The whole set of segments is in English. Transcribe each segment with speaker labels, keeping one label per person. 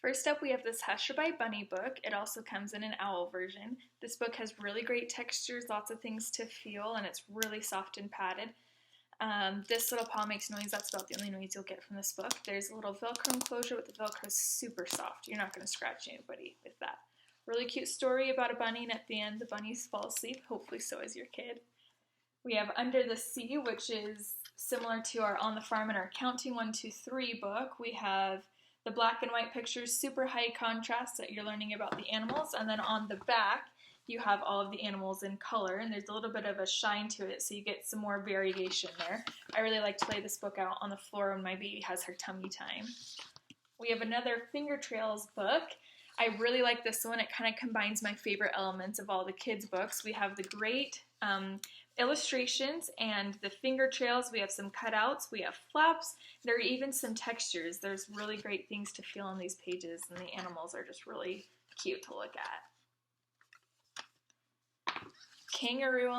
Speaker 1: First up, we have this Hushabye Bunny book. It also comes in an owl version. This book has really great textures, lots of things to feel, and it's really soft and padded. This little paw makes noise. That's about the only noise you'll get from this book. There's a little Velcro enclosure, but the Velcro is super soft. You're not going to scratch anybody with that. Really cute story about a bunny, and at the end, the bunnies fall asleep. Hopefully so is your kid. We have Under the Sea, which is similar to our On the Farm and our Counting 1, 2, 3 book. We have the black and white pictures, super high contrast that you're learning about the animals, and then on the back you have all of the animals in color, and there's a little bit of a shine to it, so you get some more variation there. I really like to lay this book out on the floor when my baby has her tummy time. We have another Finger Trails book. I really like this one. It kind of combines my favorite elements of all the kids' books. We have the great illustrations and the finger trails. We have some cutouts. We have flaps. There are even some textures. There's really great things to feel on these pages, and the animals are just really cute to look at. Kangaroo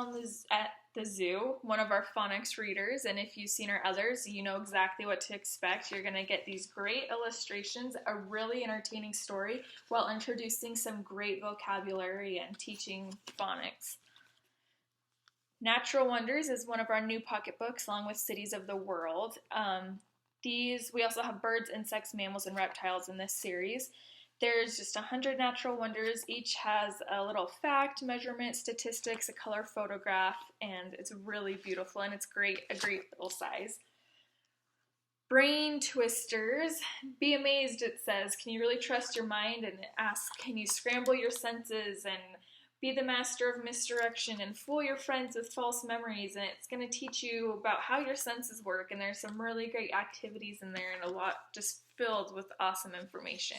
Speaker 1: at the Zoo, one of our phonics readers, and if you've seen our others, you know exactly what to expect. You're going to get these great illustrations, a really entertaining story, while introducing some great vocabulary and teaching phonics. Natural Wonders is one of our new pocket books, along with Cities of the World. We also have birds, insects, mammals, and reptiles in this series. There's just 100 natural wonders. Each has a little fact, measurement, statistics, a color photograph, and it's really beautiful, and it's a great little size. Brain Twisters. Be amazed, it says. Can you really trust your mind? And it asks, can you scramble your senses and be the master of misdirection and fool your friends with false memories? And it's going to teach you about how your senses work, and there's some really great activities in there and a lot just filled with awesome information.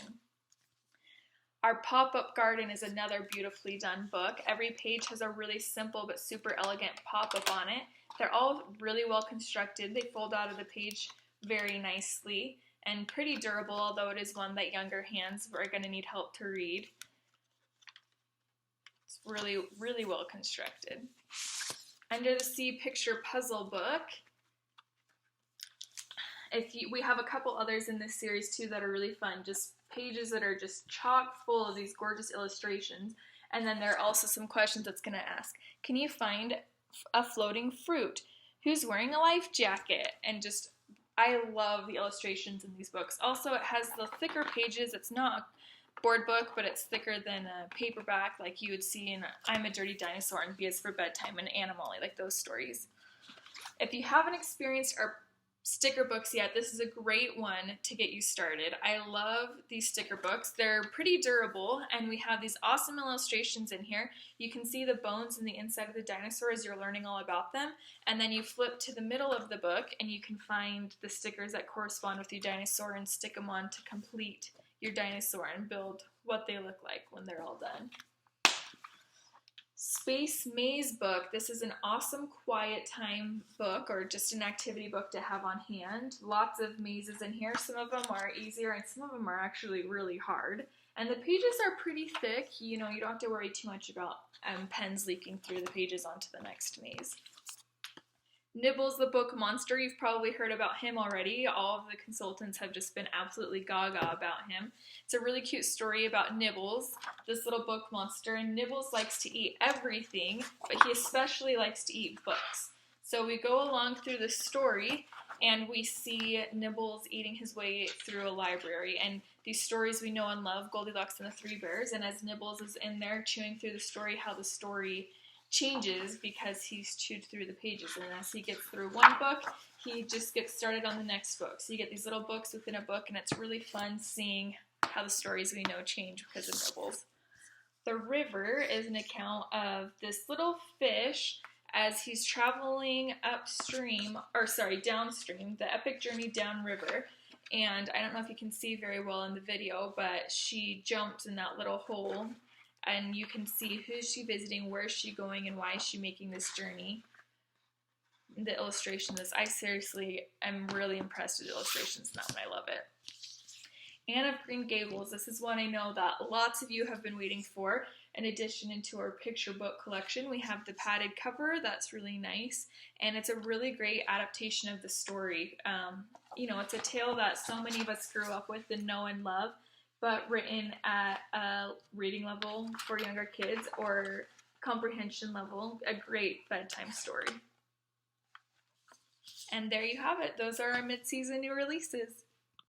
Speaker 1: Our Pop-Up Garden is another beautifully done book. Every page has a really simple but super elegant pop-up on it. They're all really well constructed. They fold out of the page very nicely and pretty durable, although it is one that younger hands are going to need help to read. It's really, really well constructed. Under the Sea Picture Puzzle book. We have a couple others in this series too that are really fun, just pages that are just chock full of these gorgeous illustrations, and then there are also some questions that's going to ask, can you find a floating fruit? Who's wearing a life jacket? And just, I love the illustrations in these books. Also, it has the thicker pages. It's not a board book, but it's thicker than a paperback like you would see in I'm a Dirty Dinosaur and B is for Bedtime and Animal, like those stories. If you haven't experienced our sticker books yet, this is a great one to get you started. I love these sticker books. They're pretty durable, and we have these awesome illustrations in here. You can see the bones in the inside of the dinosaur as you're learning all about them, and then you flip to the middle of the book and you can find the stickers that correspond with your dinosaur and stick them on to complete your dinosaur and build what they look like when they're all done. Space Maze book. This is an awesome quiet time book, or just an activity book to have on hand. Lots of mazes in here. Some of them are easier and some of them are actually really hard. And the pages are pretty thick. You don't have to worry too much about pens leaking through the pages onto the next maze. Nibbles the Book Monster. You've probably heard about him already. All of the consultants have just been absolutely gaga about him. It's a really cute story about Nibbles, this little book monster, and Nibbles likes to eat everything, but he especially likes to eat books. So we go along through the story, and we see Nibbles eating his way through a library, and these stories we know and love, Goldilocks and the Three Bears, and as Nibbles is in there chewing through the story, how the story changes because he's chewed through the pages, and as he gets through one book, he just gets started on the next book. So you get these little books within a book, and it's really fun seeing how the stories we know change because of Nibbles. The River is an account of this little fish as he's traveling downstream, the epic journey downriver. And I don't know if you can see very well in the video, but she jumps in that little hole, and you can see who's she visiting, where is she going, and why is she making this journey. The illustration is, I seriously am really impressed with the illustrations in that one. I love it. Anne of Green Gables. This is one I know that lots of you have been waiting for. In addition to our picture book collection, we have the padded cover. That's really nice, and it's a really great adaptation of the story. It's a tale that so many of us grew up with and know and love, but written at a reading level for younger kids or comprehension level. A great bedtime story. And there you have it. Those are our mid-season new releases.